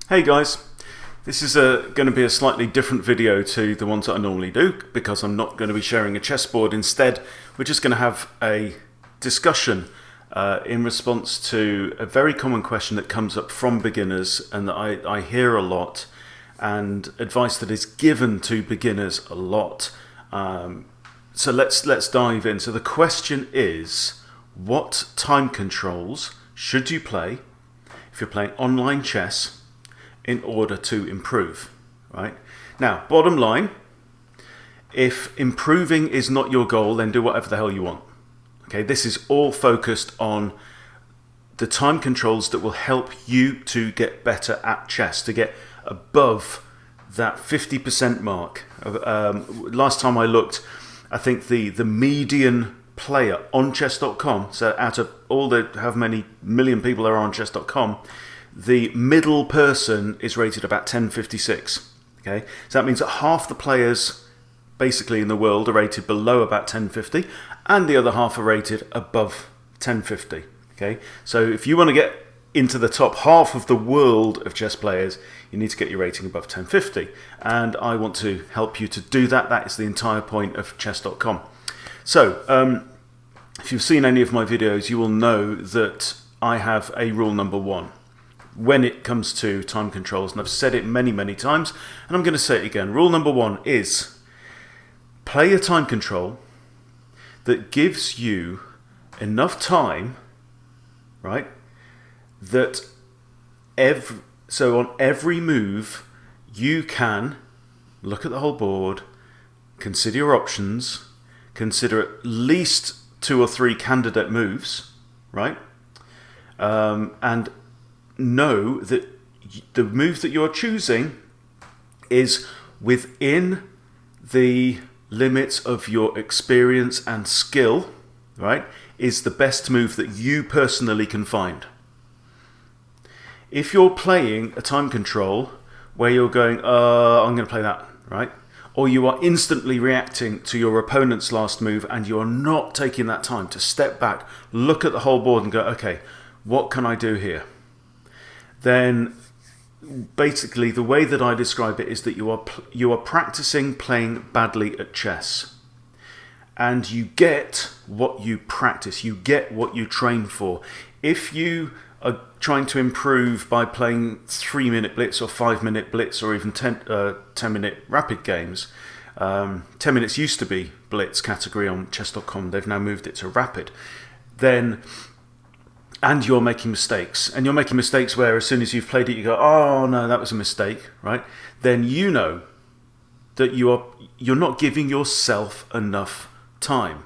Hey guys, this is going to be a slightly different video to the ones that I normally do because I'm not going to be sharing a chessboard. Instead, we're just going to have a discussion in response to a very common question that comes up from beginners and that I hear a lot, and advice that is given to beginners a lot. So let's dive in. So the question is, what time controls should you play if you're playing online chess in order to improve, right? Now, bottom line, if improving is not your goal, then do whatever the hell you want. Okay, this is all focused on the time controls that will help you to get better at chess, to get above that 50% mark. Last time I looked, I think the median player on chess.com, so out of all the however many million people there are on chess.com, the middle person is rated about 1056. Okay, so that means that half the players basically in the world are rated below about 1050, and the other half are rated above 1050. Okay, so if you want to get into the top half of the world of chess players, you need to get your rating above 1050, and I want to help you to do that. That is the entire point of chess.com. So if you've seen any of my videos, you will know that I have a rule number one when it comes to time controls, and I've said it many times, and I'm going to say it again. Rule number one is play a time control that gives you enough time, right, that so on every move you can look at the whole board, consider your options, consider at least 2 or 3 candidate moves, right, and know that the move that you're choosing is within the limits of your experience and skill, right, is the best move that you personally can find. If you're playing a time control where you're going, I'm going to play that, right, or you are instantly reacting to your opponent's last move and you're not taking that time to step back, look at the whole board and go, okay, what can I do here? Then basically the way that I describe it is that you are practicing playing badly at chess, and you get what you practice, you get what you train for. If you are trying to improve by playing 3-minute blitz or 5-minute blitz or even 10-minute rapid games, 10 minutes used to be blitz category on chess.com, they've now moved it to rapid, and you're making mistakes, and you're making mistakes where as soon as you've played it you go, oh no, that was a mistake, right? Then you know that you're not giving yourself enough time.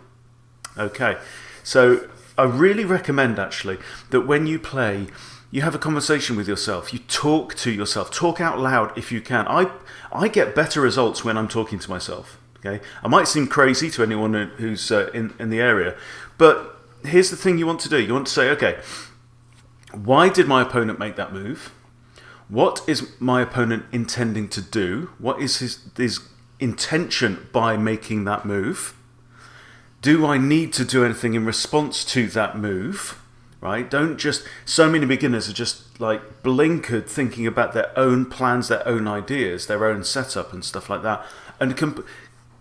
Okay, so I really recommend actually that when you play, you have a conversation with yourself, you talk to yourself, talk out loud if you can. I get better results when I'm talking to myself. Okay, I might seem crazy to anyone who's in the area, but here's the thing you want to do. You want to say, okay, why did my opponent make that move? What is my opponent intending to do? What is his intention by making that move? Do I need to do anything in response to that move? Right? Don't just, so many beginners are just like blinkered thinking about their own plans, their own ideas, their own setup and stuff like that, and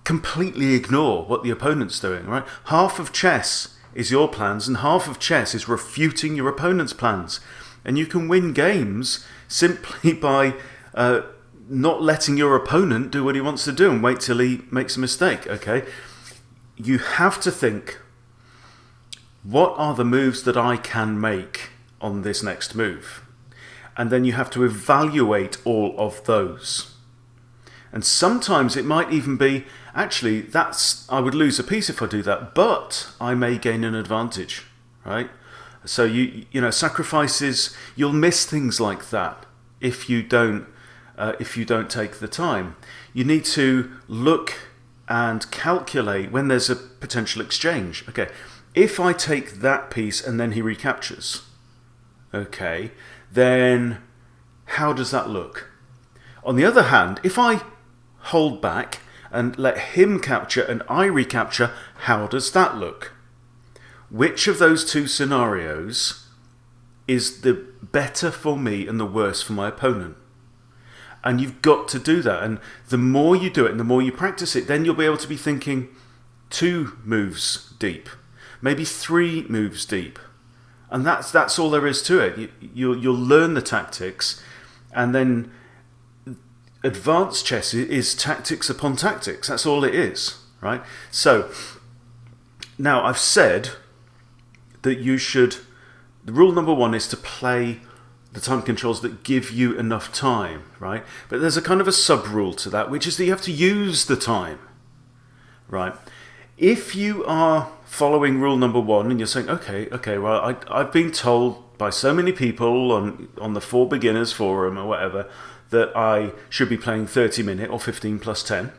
completely ignore what the opponent's doing, right? Half of chess is your plans, and half of chess is refuting your opponent's plans. And you can win games simply by not letting your opponent do what he wants to do and wait till he makes a mistake, okay? You have to think, what are the moves that I can make on this next move? And then you have to evaluate all of those. And sometimes it might even be, actually, I would lose a piece if I do that, but I may gain an advantage, right? So you know, sacrifices, you'll miss things like that if you don't take the time. You need to look and calculate when there's a potential exchange. Okay, if I take that piece and then he recaptures, okay, then how does that look? On the other hand, if I hold back and let him capture and I recapture, how does that look? Which of those two scenarios is the better for me and the worse for my opponent? And you've got to do that. And the more you do it and the more you practice it, then you'll be able to be thinking 2 moves deep, maybe 3 moves deep. And that's all there is to it. You'll learn the tactics, and then advanced chess is tactics upon tactics. That's all it is, right? So now I've said that the rule number 1 is to play the time controls that give you enough time, right? But there's a kind of a sub-rule to that, which is that you have to use the time, right? If you are following rule number 1 and you're saying, okay, well, I've been told by so many people on the 4 Beginners forum or whatever that I should be playing 30-minute or 15 plus 10,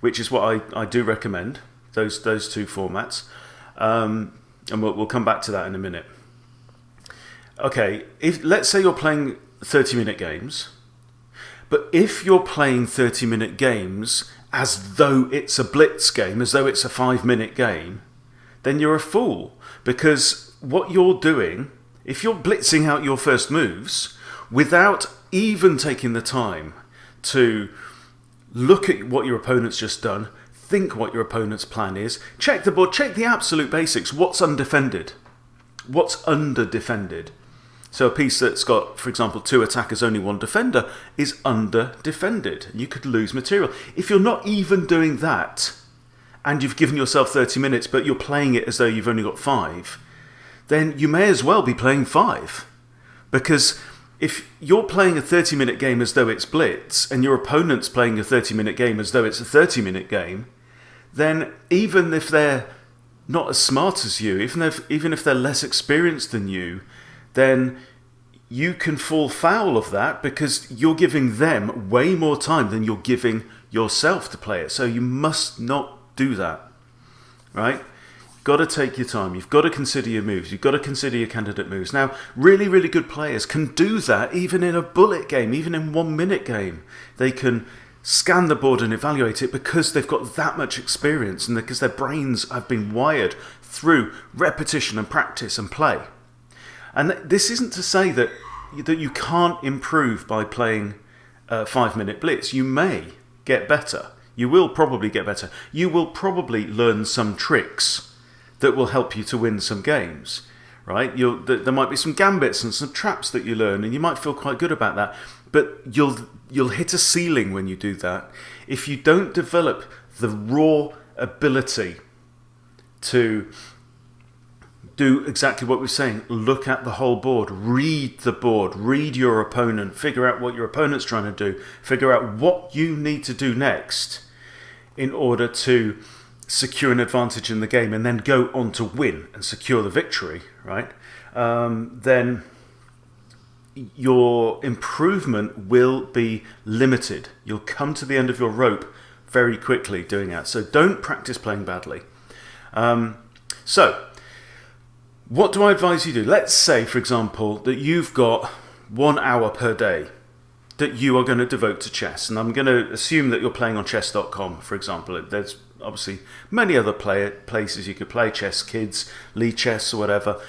which is what I do recommend, those 2 formats. And we'll come back to that in a minute. Okay, let's say you're playing 30-minute games, but if you're playing 30-minute games as though it's a blitz game, as though it's a 5-minute game, then you're a fool. Because what you're doing, if you're blitzing out your first moves without even taking the time to look at what your opponent's just done, think what your opponent's plan is, check the board, check the absolute basics, what's undefended, what's under-defended. So a piece that's got, for example, 2 attackers, only 1 defender, is under-defended. You could lose material. If you're not even doing that, and you've given yourself 30 minutes, but you're playing it as though you've only got 5, then you may as well be playing 5. Because if you're playing a 30-minute game as though it's blitz, and your opponent's playing a 30-minute game as though it's a 30-minute game, then even if they're not as smart as you, even if they're less experienced than you, then you can fall foul of that because you're giving them way more time than you're giving yourself to play it. So you must not do that, right? You've got to take your time. You've got to consider your moves. You've got to consider your candidate moves. Now, really, really good players can do that even in a bullet game, even in 1-minute game. They can scan the board and evaluate it because they've got that much experience and because their brains have been wired through repetition and practice and play. And this isn't to say that you can't improve by playing 5-minute blitz. You may get better. You will probably get better. You will probably learn some tricks that will help you to win some games, right? There might be some gambits and some traps that you learn, and you might feel quite good about that. But you'll hit a ceiling when you do that if you don't develop the raw ability to do exactly what we're saying. Look at the whole board, read the board, read your opponent, figure out what your opponent's trying to do, figure out what you need to do next in order to secure an advantage in the game and then go on to win and secure the victory, right? Then your improvement will be limited. You'll come to the end of your rope very quickly doing that. So don't practice playing badly. So what do I advise you do? Let's say, for example, that you've got 1 hour per day that you are going to devote to chess. And I'm going to assume that you're playing on chess.com, for example. There's obviously many other places you could play chess, Kids, Lichess, or whatever.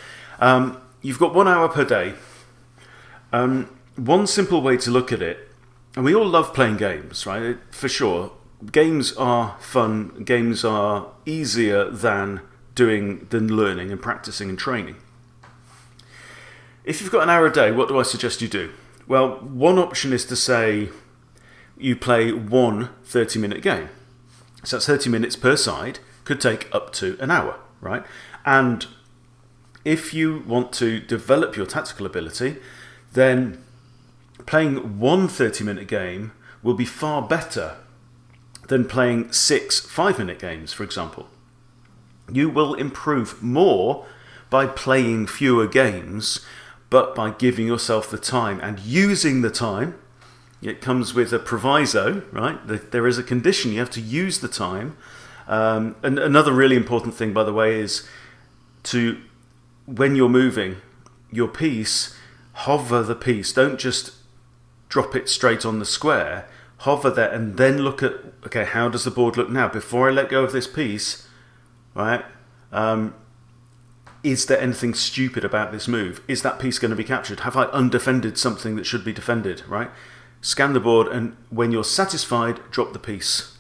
You've got 1 hour per day. One simple way to look at it, and we all love playing games, right? For sure. Games are fun. Games are easier than learning and practicing and training. If you've got an hour a day, what do I suggest you do? Well, one option is to say you play 1 30-minute game. So that's 30 minutes per side, could take up to an hour, right? And if you want to develop your tactical ability, then playing 1 30-minute game will be far better than playing 6 5-minute games, for example. You will improve more by playing fewer games, but by giving yourself the time and using the time. It comes with a proviso, right? There is a condition. You have to use the time. And another really important thing, by the way, is to, when you're moving your piece, hover the piece. Don't just drop it straight on the square. Hover there and then look at, okay, how does the board look now? Before I let go of this piece, right? Is there anything stupid about this move? Is that piece going to be captured? Have I undefended something that should be defended, right? scan the board, and when you're satisfied, drop the piece,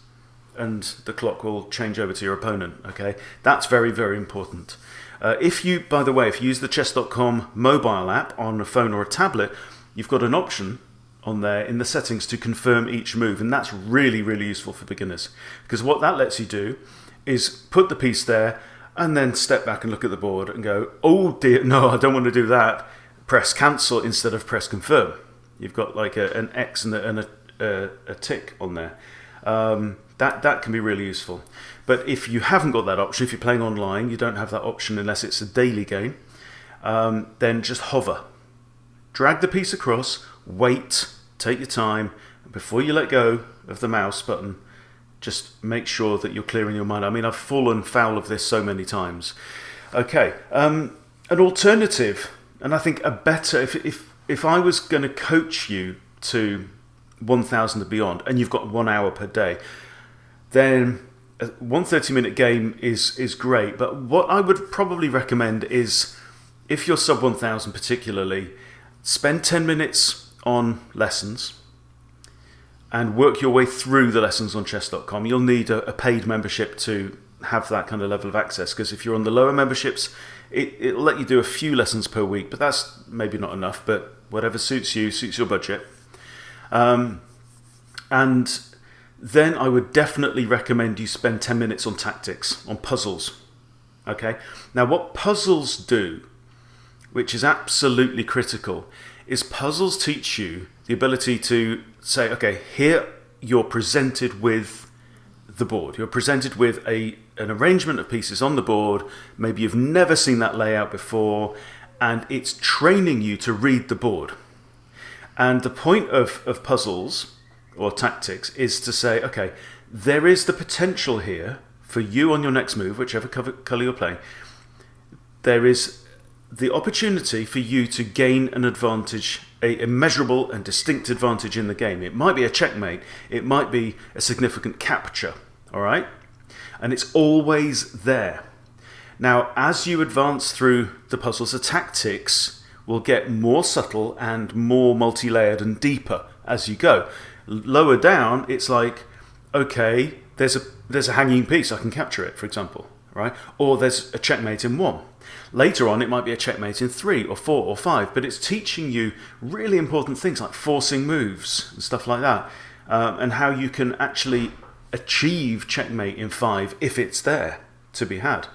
and the clock will change over to your opponent. Okay, that's very, very important. If you use the chess.com mobile app on a phone or a tablet, you've got an option on there in the settings to confirm each move, and that's really, really useful for beginners, because what that lets you do is put the piece there and then step back and look at the board and go, oh dear, no, I don't want to do that. Press cancel instead of press confirm. You've got like an X and a tick on there. That can be really useful. But if you haven't got that option, if you're playing online, you don't have that option unless it's a daily game, then just hover. Drag the piece across, wait, take your time, and before you let go of the mouse button, just make sure that you're clearing your mind. I mean, I've fallen foul of this so many times. Okay, an alternative, and I think a better, if I was going to coach you to 1,000 and beyond, and you've got 1 hour per day, then one 30-minute game is great. But what I would probably recommend is, if you're sub 1,000 particularly, spend 10 minutes on lessons and work your way through the lessons on chess.com. You'll need a paid membership to have that kind of level of access, because if you're on the lower memberships, it'll let you do a few lessons per week, but that's maybe not enough. But whatever suits you, suits your budget. And then I would definitely recommend you spend 10 minutes on tactics, on puzzles. Okay? Now, what puzzles do, which is absolutely critical, is puzzles teach you the ability to say, okay, here you're presented with the board. You're presented with an arrangement of pieces on the board. Maybe you've never seen that layout before, and it's training you to read the board. And the point of puzzles or tactics is to say, okay, there is the potential here for you on your next move, whichever colour you're playing. There is the opportunity for you to gain an advantage, a measurable and distinct advantage in the game. It might be a checkmate, it might be a significant capture, all right? And it's always there. Now, as you advance through the puzzles, the tactics will get more subtle and more multi-layered and deeper as you go. Lower down, it's like, okay, there's a hanging piece, I can capture it, for example, right? Or there's a checkmate in 1. Later on, it might be a checkmate in 3 or 4 or 5, but it's teaching you really important things like forcing moves and stuff like that, and how you can actually achieve checkmate in 5 if it's there to be had.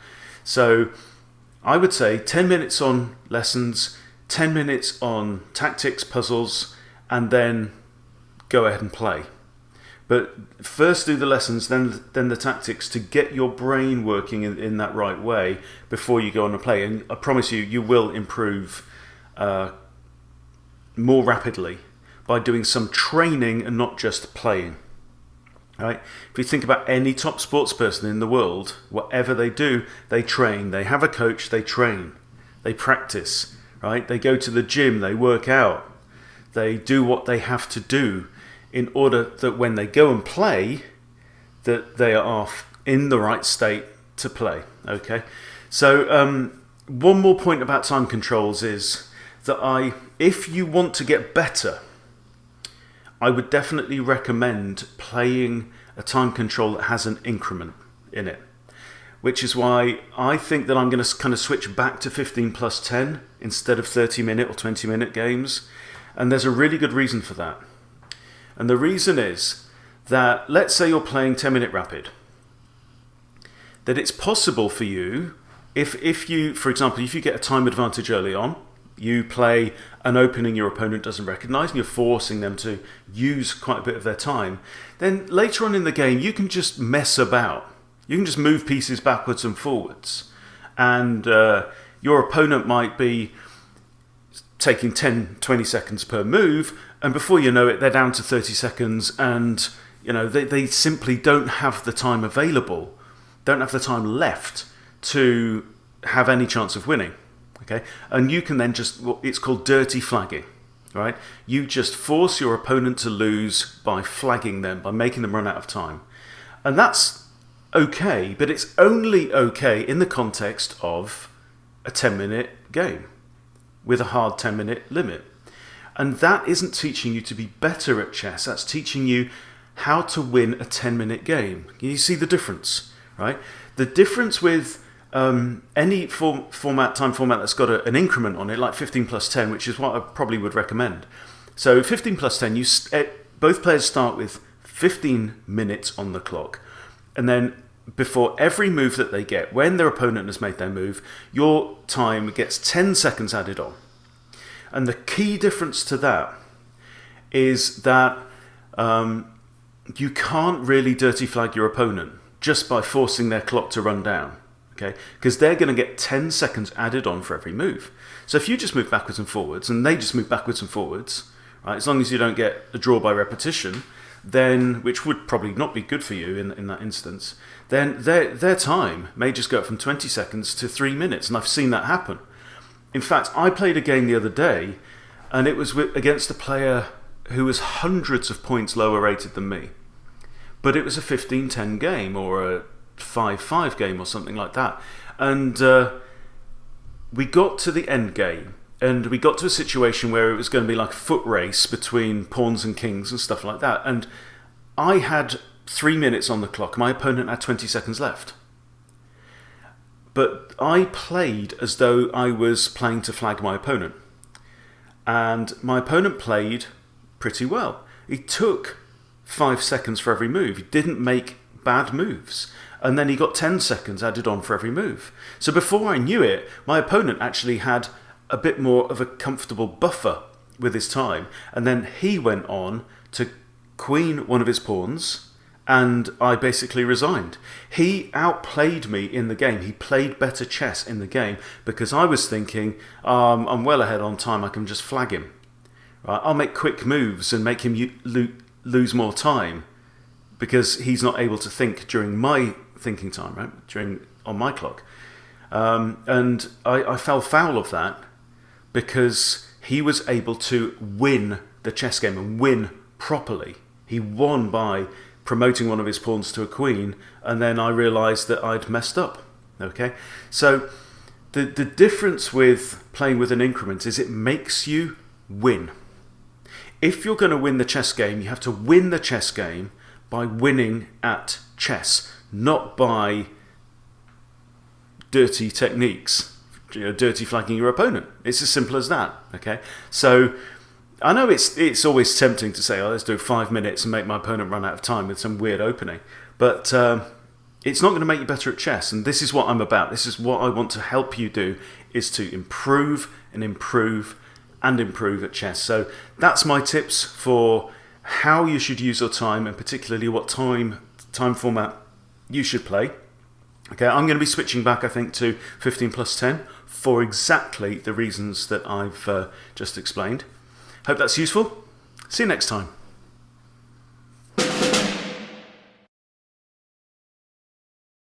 So I would say 10 minutes on lessons, 10 minutes on tactics, puzzles, and then go ahead and play. But first do the lessons, then the tactics, to get your brain working in that right way before you go on and play. And I promise you, you will improve more rapidly by doing some training and not just playing. Right? If you think about any top sports person in the world, whatever they do, they train. They have a coach, they train. They practice. Right? They go to the gym, they work out. They do what they have to do in order that when they go and play, that they are in the right state to play. Okay, so one more point about time controls is that if you want to get better, I would definitely recommend playing a time control that has an increment in it, which is why I think that I'm going to kind of switch back to 15 plus 10 instead of 30-minute or 20-minute games, and there's a really good reason for that. And the reason is that, let's say you're playing 10-minute rapid, that it's possible for you, if you, for example, if you get a time advantage early on, you play an opening your opponent doesn't recognise, and you're forcing them to use quite a bit of their time, then later on in the game you can just mess about. You can just move pieces backwards and forwards. And your opponent might be taking 10, 20 seconds per move, and before you know it, they're down to 30 seconds, and they simply don't have the time available, don't have the time left to have any chance of winning. Okay, and you can then it's called dirty flagging, right? You just force your opponent to lose by flagging them, by making them run out of time. And that's okay, but it's only okay in the context of a 10-minute game with a hard 10-minute limit. And that isn't teaching you to be better at chess. That's teaching you how to win a 10-minute game. You see the difference, right? The difference with any time format that's got an increment on it, like 15 plus 10, which is what I probably would recommend. So 15 plus 10, both players start with 15 minutes on the clock. And then before every move that they get, when their opponent has made their move, your time gets 10 seconds added on. And the key difference to that is that you can't really dirty flag your opponent just by forcing their clock to run down. Okay? Because they're going to get 10 seconds added on for every move. So if you just move backwards and forwards, and they just move backwards and forwards, right, as long as you don't get a draw by repetition, then, which would probably not be good for you in that instance, then their time may just go up from 20 seconds to 3 minutes, and I've seen that happen. In fact, I played a game the other day, and it was against a player who was hundreds of points lower rated than me. But it was a 15-10 game, or a 5-5 game, or something like that. And we got to the end game, and we got to a situation where it was going to be like a foot race between pawns and kings and stuff like that. And I had 3 minutes on the clock. My opponent had 20 seconds left. But I played as though I was playing to flag my opponent. And my opponent played pretty well. He took 5 seconds for every move. He didn't make bad moves. And then he got 10 seconds added on for every move. So before I knew it, my opponent actually had a bit more of a comfortable buffer with his time. And then he went on to queen one of his pawns, and I basically resigned. He outplayed me in the game. He played better chess in the game because I was thinking, I'm well ahead on time, I can just flag him. Right? I'll make quick moves and make him lose more time because he's not able to think during my thinking time, right? On my clock. And I fell foul of that because he was able to win the chess game and win properly. He won by promoting one of his pawns to a queen, and then I realised that I'd messed up. Okay, so the difference with playing with an increment is it makes you win. If you're going to win the chess game, you have to win the chess game by winning at chess, not by dirty techniques, dirty flagging your opponent. It's as simple as that. Okay, so I know it's always tempting to say, oh, let's do 5 minutes and make my opponent run out of time with some weird opening. But it's not going to make you better at chess. And this is what I'm about. This is what I want to help you do, is to improve and improve and improve at chess. So that's my tips for how you should use your time, and particularly what time format you should play. Okay, I'm going to be switching back, I think, to 15 plus 10 for exactly the reasons that I've just explained. Hope that's useful. See you next time.